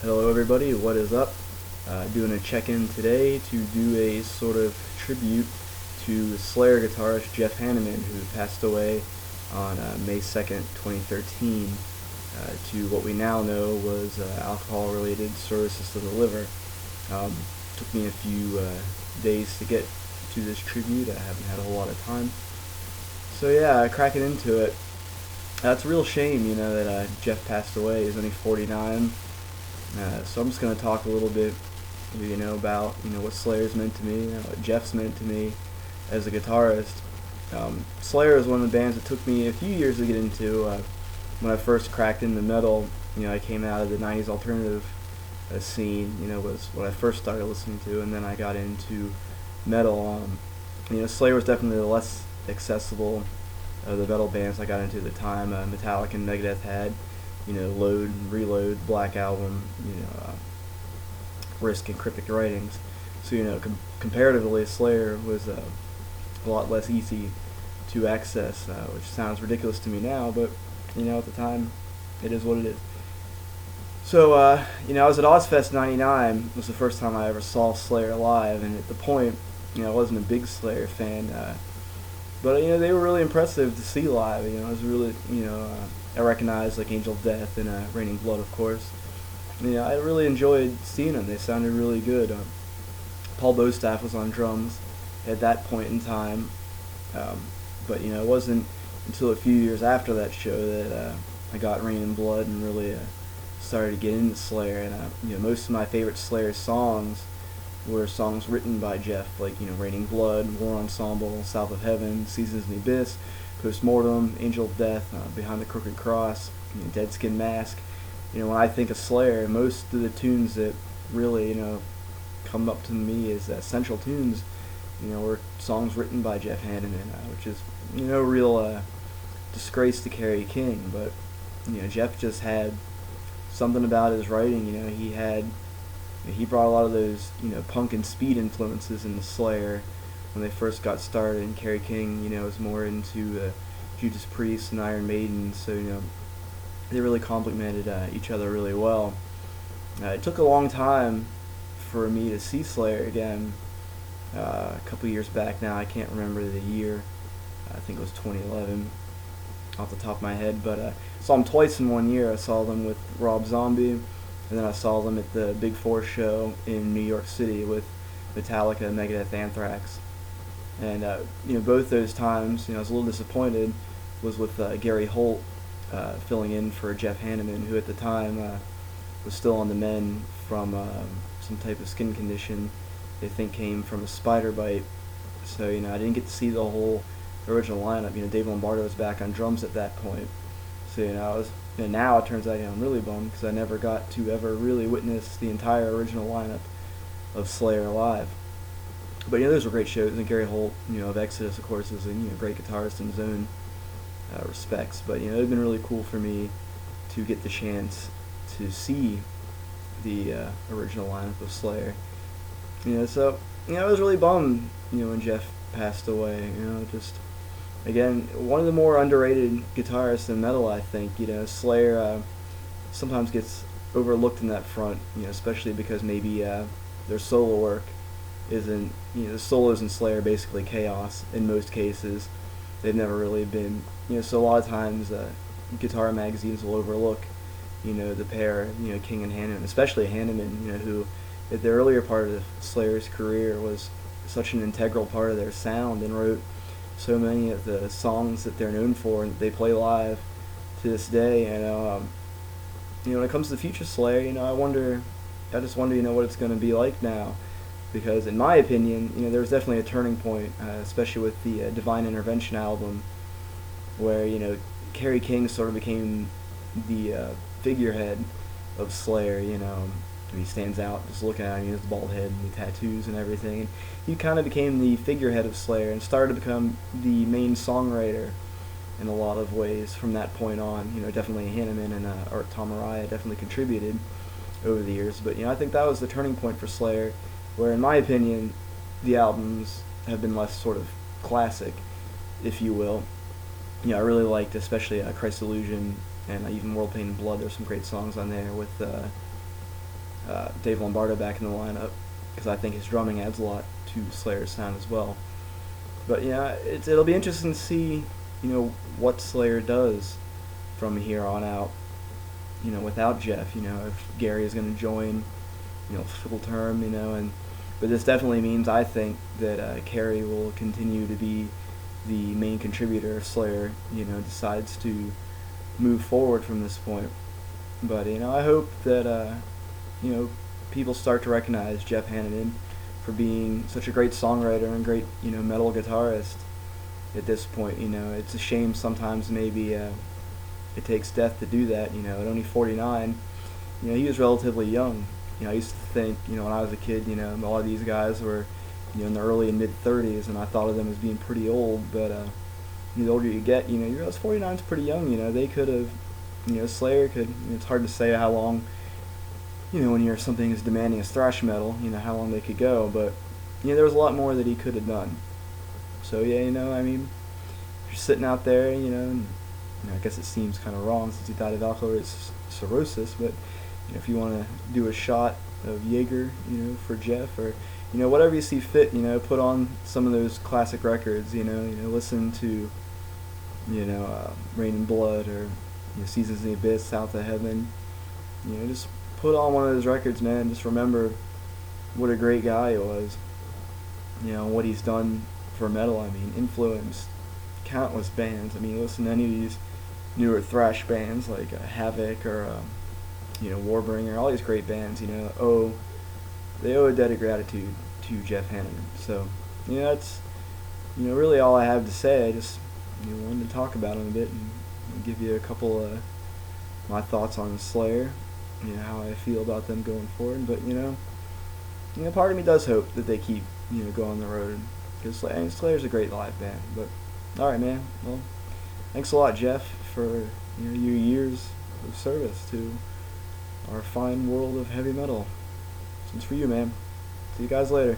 Hello everybody, what is up? Doing a check-in today to do a sort of tribute to Slayer guitarist Jeff Hanneman, who passed away on May 2nd, 2013, to what we now know was alcohol-related cirrhosis of the liver. Took me a few days to get to this tribute. I haven't had a whole lot of time. So yeah, cracking into it. It's a real shame, that Jeff passed away. He's only 49. So I'm just going to talk a little bit, about, what Slayer's meant to me, what Jeff's meant to me as a guitarist. Slayer is one of the bands that took me a few years to get into. When I first cracked into metal, I came out of the 90s alternative scene, was what I first started listening to, and then I got into metal. Slayer was definitely the less accessible of the metal bands I got into at the time. Metallica and Megadeth had Load and Reload, Black Album, Risk and Cryptic Writings. So, comparatively, Slayer was a lot less easy to access, which sounds ridiculous to me now, but, at the time, it is what it is. So, I was at Ozfest 99. It was the first time I ever saw Slayer live, and at the point, I wasn't a big Slayer fan, but, they were really impressive to see live. It was really, I recognized like Angel of Death and Raining Blood, of course. I really enjoyed seeing them. They sounded really good. Paul Bostaph was on drums at that point in time, but it wasn't until a few years after that show that I got Raining Blood and really started to get into Slayer. And most of my favorite Slayer songs were songs written by Jeff, like Raining Blood, War Ensemble, South of Heaven, Seasons in the Abyss, Postmortem, Angel of Death, Behind the Crooked Cross, Dead Skin Mask. When I think of Slayer, most of the tunes that really, come up to me as central tunes, were songs written by Jeff Hanneman, which is, real disgrace to Kerry King. But, Jeff just had something about his writing. He brought a lot of those, punk and speed influences into Slayer when they first got started, and Kerry King, was more into Judas Priest and Iron Maiden, so, they really complemented each other really well. It took a long time for me to see Slayer again. A couple years back now, I can't remember the year. I think it was 2011 off the top of my head, but I saw them twice in 1 year. I saw them with Rob Zombie, and then I saw them at the Big Four show in New York City with Metallica, Megadeth, Anthrax. And both those times, I was a little disappointed, was with Gary Holt filling in for Jeff Hanneman, who at the time was still on the mend from some type of skin condition they think came from a spider bite. So I didn't get to see the whole original lineup. Dave Lombardo was back on drums at that point. So I was. Now it turns out I'm really bummed because I never got to ever really witness the entire original lineup of Slayer live. But those were great shows, and Gary Holt, of Exodus, of course, is a great guitarist in his own respects. But it'd been really cool for me to get the chance to see the original lineup of Slayer. So I was really bummed, when Jeff passed away. Just again, one of the more underrated guitarists in metal, I think. Slayer sometimes gets overlooked in that front, especially because maybe their solo work isn't, the solos in Slayer are basically chaos in most cases. They've never really been, so a lot of times guitar magazines will overlook, the pair, King and Hanneman, especially Hanneman, who at the earlier part of Slayer's career was such an integral part of their sound and wrote so many of the songs that they're known for and that they play live to this day. And when it comes to the future Slayer, I just wonder, what it's going to be like now. Because in my opinion, there was definitely a turning point, especially with the Divine Intervention album, where, Kerry King sort of became the figurehead of Slayer. He stands out just looking at him. He has the bald head and the tattoos and everything. And he kind of became the figurehead of Slayer and started to become the main songwriter in a lot of ways from that point on. Definitely Hanneman and Art Tamaraya definitely contributed over the years. But, I think that was the turning point for Slayer, where in my opinion the albums have been less sort of classic, if you will. I really liked especially Christ's Illusion and even World Pain and Blood. There's some great songs on there with Dave Lombardo back in the lineup, because I think his drumming adds a lot to Slayer's sound as well. But yeah, it'll be interesting to see, what Slayer does from here on out. Without Jeff, if Gary is going to join, full term, but this definitely means, I think, that Carey will continue to be the main contributor if Slayer, decides to move forward from this point. But I hope that people start to recognize Jeff Hanneman for being such a great songwriter and great metal guitarist. At this point, it's a shame sometimes maybe it takes death to do that. At only 49, he was relatively young. I used to think, when I was a kid, a lot of these guys were, in the early and mid-30s, and I thought of them as being pretty old. But the older you get, you realize 49 is pretty young. They could have, Slayer could. It's hard to say how long, when you're something as demanding as thrash metal, how long they could go. But there was a lot more that he could have done. So yeah, I mean, if you're sitting out there, and, I guess it seems kind of wrong since he died of alcohol cirrhosis, but if you want to do a shot of Jaeger, for Jeff, or whatever you see fit, put on some of those classic records, listen to, Rain and Blood, or Seasons in the Abyss, South of Heaven, just put on one of those records, man. Just remember what a great guy he was, what he's done for metal. I mean, influenced countless bands. I mean, listen to any of these newer thrash bands like Havoc or Warbringer, all these great bands, they owe a debt of gratitude to Jeff Hanneman. So, that's, really all I have to say. I just, wanted to talk about him a bit and give you a couple of my thoughts on Slayer, how I feel about them going forward. But, part of me does hope that they keep, going the road, because Slayer's a great live band. But, alright, man, well, thanks a lot, Jeff, for, your years of service to our fine world of heavy metal. This one's for you, man. See you guys later.